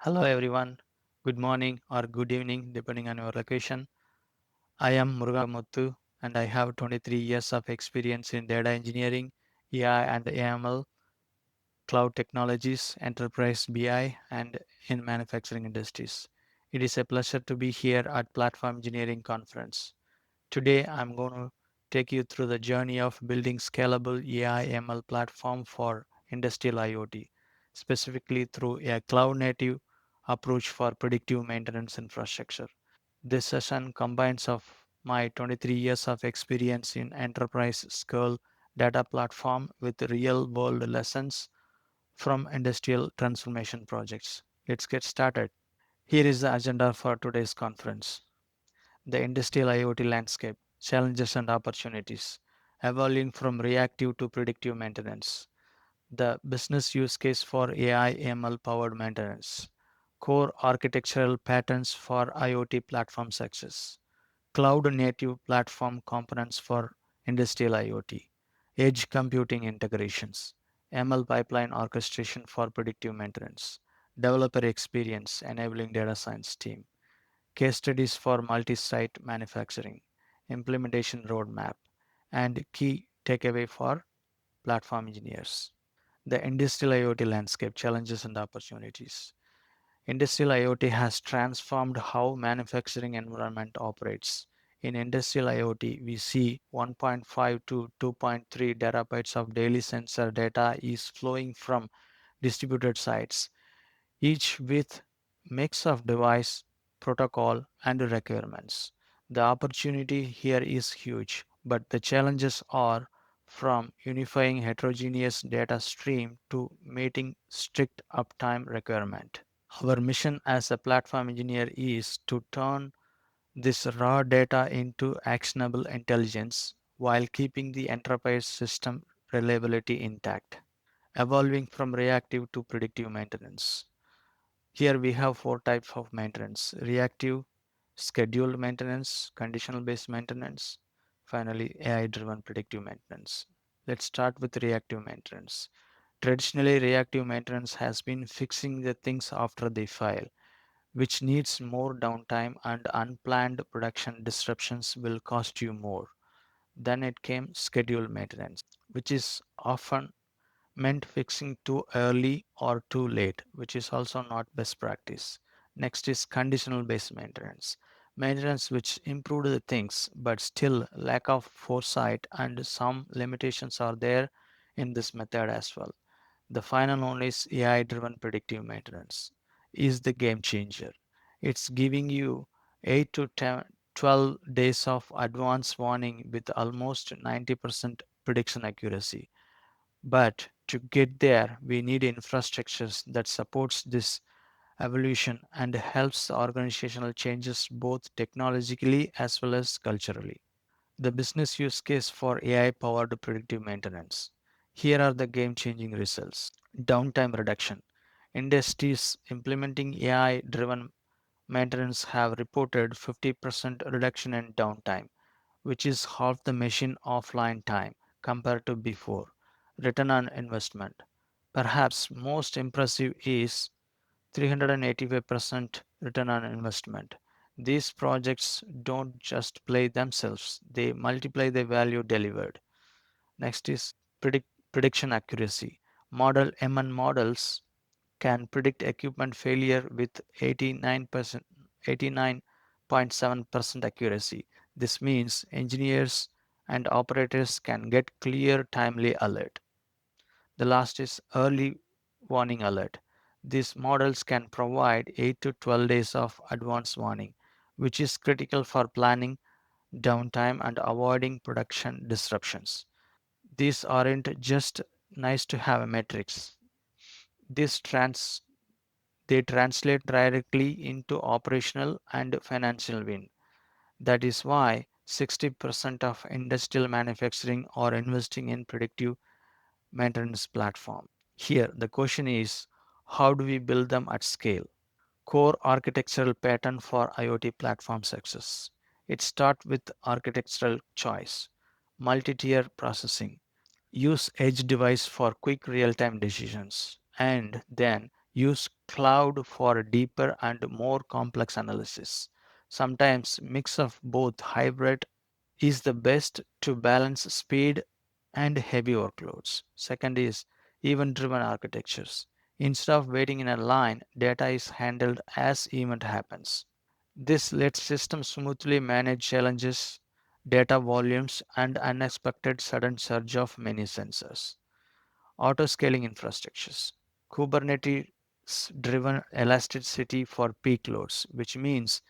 Hello everyone. Good morning or good evening depending on your location. I am Muruga Angamuthu and I have 23 years of experience in data engineering, AI and AML, cloud technologies, enterprise BI and in manufacturing industries. It is a pleasure to be here at Platform Engineering Conference. Today I'm going to take you through the journey of building scalable AI ML platform for industrial IoT, specifically through a cloud native approach for predictive maintenance infrastructure. This session combines of my 23 years of experience in enterprise scale data platform with real world lessons from industrial transformation projects. Let's get started. Here is the agenda for today's conference. The industrial IoT landscape, challenges and opportunities, evolving from reactive to predictive maintenance, the business use case for AI ML powered maintenance, core architectural patterns for IoT platform success, cloud native platform components for industrial IoT, edge computing integrations, ML pipeline orchestration for predictive maintenance, developer experience enabling data science team, case studies for multi-site manufacturing, implementation roadmap, and key takeaway for platform engineers. The industrial IoT landscape challenges and opportunities. Industrial IoT has transformed how manufacturing environment operates. In industrial IoT, we see 1.5 to 2.3 terabytes of daily sensor data is flowing from distributed sites, each with mix of device, protocol, and requirements. The opportunity here is huge, but the challenges are from unifying heterogeneous data stream to meeting strict uptime requirement. Our mission as a platform engineer is to turn this raw data into actionable intelligence while keeping the enterprise system reliability intact, evolving from reactive to predictive maintenance. Here we have four types of maintenance: reactive, scheduled maintenance, conditional based maintenance, finally AI driven predictive maintenance. Let's start with reactive maintenance. Traditionally, reactive maintenance has been fixing the things after they fail, which needs more downtime and unplanned production disruptions will cost you more. Then it came scheduled maintenance, which is often meant fixing too early or too late, which is also not best practice. Next is conditional based maintenance. Maintenance which improved the things but still lack of foresight and some limitations are there in this method as well. The final one is AI driven predictive maintenance is the game changer. It's giving you 8 to 10, 12 days of advance warning with almost 90% prediction accuracy. But to get there, we need infrastructures that supports this evolution and helps organizational changes both technologically as well as culturally. The business use case for AI powered predictive maintenance. Here are the game changing results. Downtime reduction. Industries implementing AI driven maintenance have reported 50% reduction in downtime, which is half the machine offline time compared to before. Return on investment. Perhaps most impressive is 385% return on investment. These projects don't just play themselves, they multiply the value delivered. Next is prediction accuracy. Model MN models can predict equipment failure with 89.7% accuracy. This means engineers and operators can get clear, timely alert. The last is early warning alert. These models can provide 8 to 12 days of advance warning, which is critical for planning downtime and avoiding production disruptions. These aren't just nice to have metrics. This trans they translate directly into operational and financial win. That is why 60% of industrial manufacturing are investing in predictive maintenance platform. Here the question is, how do we build them at scale? Core architectural pattern for IoT platform success. It starts with architectural choice, multi-tier processing, use edge device for quick real-time decisions, and then use cloud for deeper and more complex analysis. Sometimes mix of both hybrid is the best to balance speed and heavy workloads. Second is event driven architectures. Instead of waiting in a line, data is handled as event happens. This lets systems smoothly manage challenges, data volumes, and unexpected sudden surge of many sensors. Auto-scaling infrastructures. Kubernetes-driven elasticity for peak loads, which means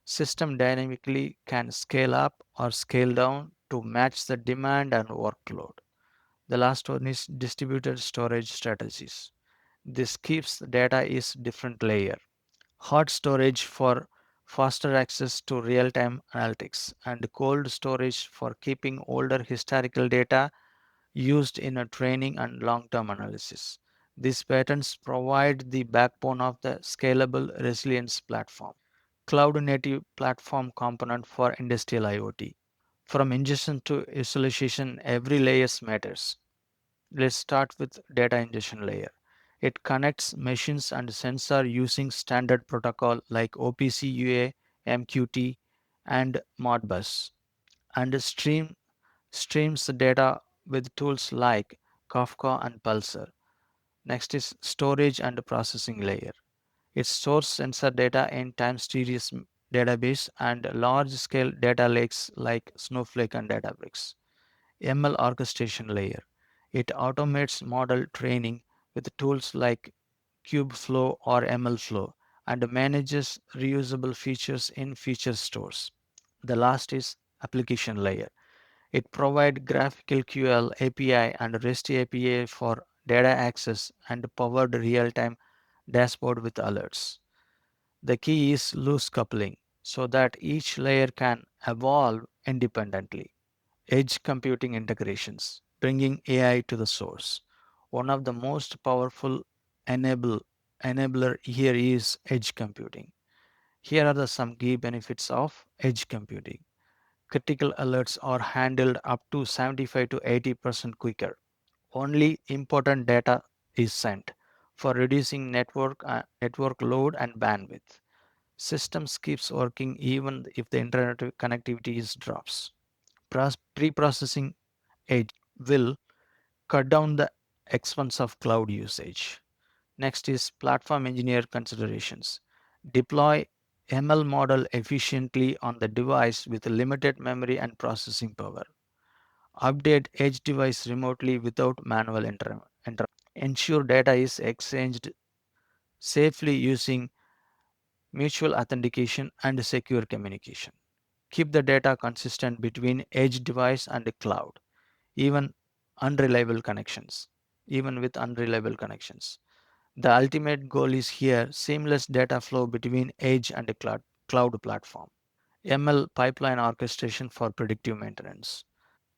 system dynamically can scale up or scale down to match the demand and workload. The last one is distributed storage strategies. This keeps the data is different layer. Hot storage for faster access to real-time analytics and cold storage for keeping older historical data used in a training and long-term analysis. These patterns provide the backbone of the scalable resilience platform. Cloud native platform component for industrial IoT. From ingestion to visualization, every layer matters. Let's start with data ingestion layer. It connects machines and sensor using standard protocol like OPC UA, MQT, and Modbus, and streams the data with tools like Kafka and Pulsar. Next is storage and processing layer. It stores sensor data in time series database and large scale data lakes like Snowflake and Databricks. ML orchestration layer. It automates model training with tools like Kubeflow or MLflow and manages reusable features in feature stores. The last is application layer. It provides graphical QL API and REST API for data access and powered real-time dashboard with alerts. The key is loose coupling so that each layer can evolve independently. Edge computing integrations, bringing AI to the source. One of the most powerful enable, enabler here is edge computing. Here are some key benefits of edge computing. Critical alerts are handled up to 75 to 80% quicker. Only important data is sent for reducing network load and bandwidth. Systems keeps working even if the internet connectivity is drops. Pre-processing edge will cut down the expense of cloud usage. Next is platform engineer considerations. Deploy ML model efficiently on the device with limited memory and processing power. Update edge device remotely without manual intervention. Ensure data is exchanged safely using mutual authentication and secure communication. Keep the data consistent between edge device and the cloud, even unreliable connections, even with unreliable connections. The ultimate goal is here seamless data flow between edge and the cloud platform. ML pipeline orchestration for predictive maintenance.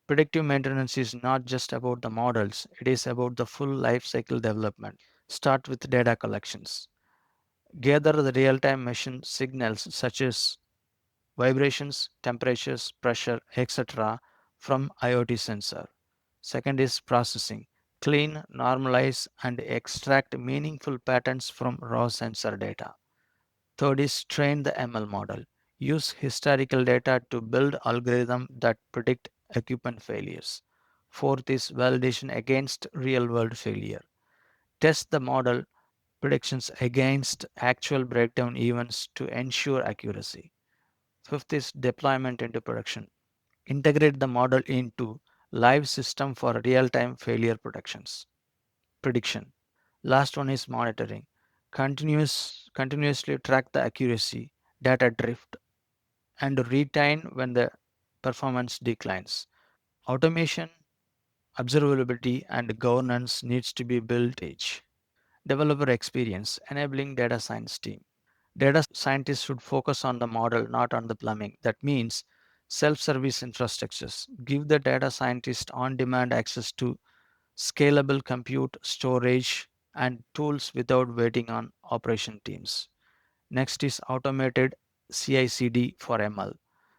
Predictive maintenance is not just about the models, it is about the full life cycle development. Start with data collections. Gather the real time machine signals such as vibrations, temperatures, pressure, etc. from IoT sensor. Second is processing. Clean, normalize, and extract meaningful patterns from raw sensor data. Third is train the ML model. Use historical data to build algorithms that predict equipment failures. Fourth is validation against real world failure. Test the model predictions against actual breakdown events to ensure accuracy. Fifth is deployment into production. Integrate the model into live system for real-time failure prediction. Last one is monitoring. Continuously track the accuracy, data drift, and retain when the performance declines. Automation, observability, and governance needs to be built edge. Developer experience, enabling data science team. Data scientists should focus on the model, not on the plumbing. That means self-service infrastructures. Give the data scientist on-demand access to scalable compute, storage, and tools without waiting on operation teams. Next is automated CI/CD for ML.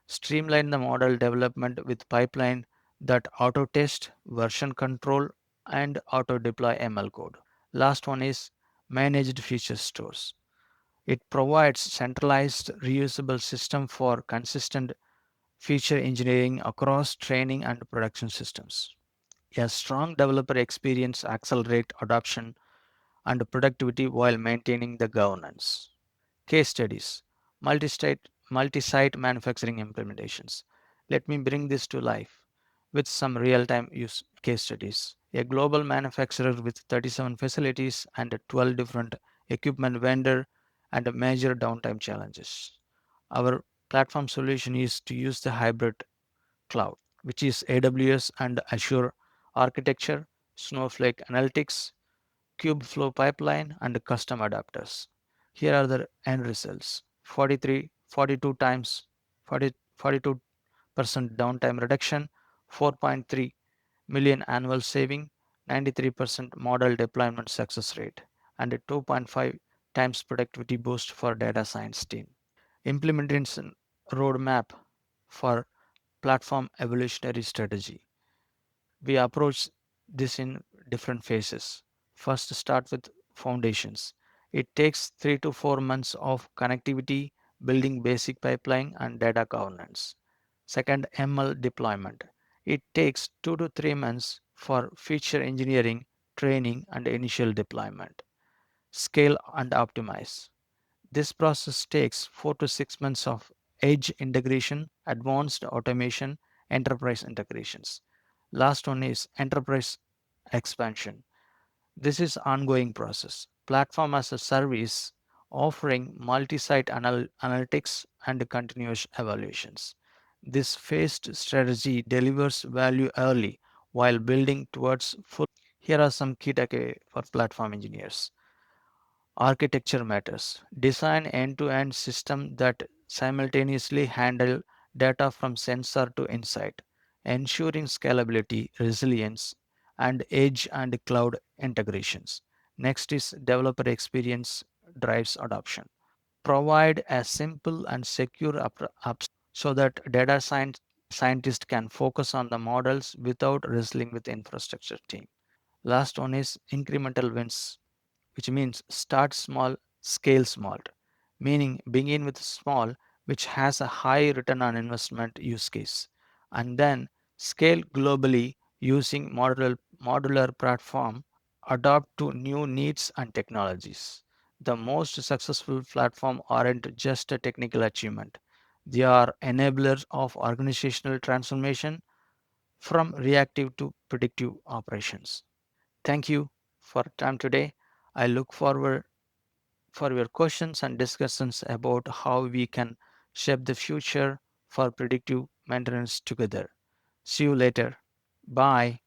Streamline the model development with pipeline that auto-test, version control, and auto-deploy ML code. Last one is managed feature stores. It provides centralized reusable system for consistent feature engineering across training and production systems. A strong developer experience accelerate adoption and productivity while maintaining the governance. Case studies, multi-site manufacturing implementations. Let me bring this to life with some real-time use case studies. A global manufacturer with 37 facilities and 12 different equipment vendor and major downtime challenges. Our platform solution is to use the hybrid cloud, which is AWS and Azure architecture, Snowflake analytics, Kubeflow pipeline, and custom adapters. Here are the end results: 42 times 42% downtime reduction, 4.3 million annual saving, 93% model deployment success rate, and a 2.5 times productivity boost for data science team. Implementation roadmap for platform evolutionary strategy. We approach this in different phases. First, start with foundations. It takes 3 to 4 months of connectivity, building basic pipeline and data governance. Second, ML deployment. It takes 2 to 3 months for feature engineering, training, and initial deployment. Scale and optimize. This process takes 4 to 6 months of edge integration, advanced automation, enterprise integrations. Last one is enterprise expansion. This is ongoing process. Platform as a service offering multi-site analytics and continuous evaluations. This phased strategy delivers value early while building towards full. Here are some key takeaways for platform engineers. Architecture matters. Design end-to-end system that simultaneously handle data from sensor to insight, ensuring scalability, resilience, and edge and cloud integrations. Next is developer experience drives adoption. Provide a simple and secure so that scientists can focus on the models without wrestling with infrastructure team. Last one is incremental wins, which means start small, scale small, meaning begin with small, which has a high return on investment use case, and then scale globally using modular platform, adapt to new needs and technologies. The most successful platform aren't just a technical achievement. They are enablers of organizational transformation from reactive to predictive operations. Thank you for time today. I look forward for your questions and discussions about how we can shape the future for predictive maintenance together. See you later. Bye.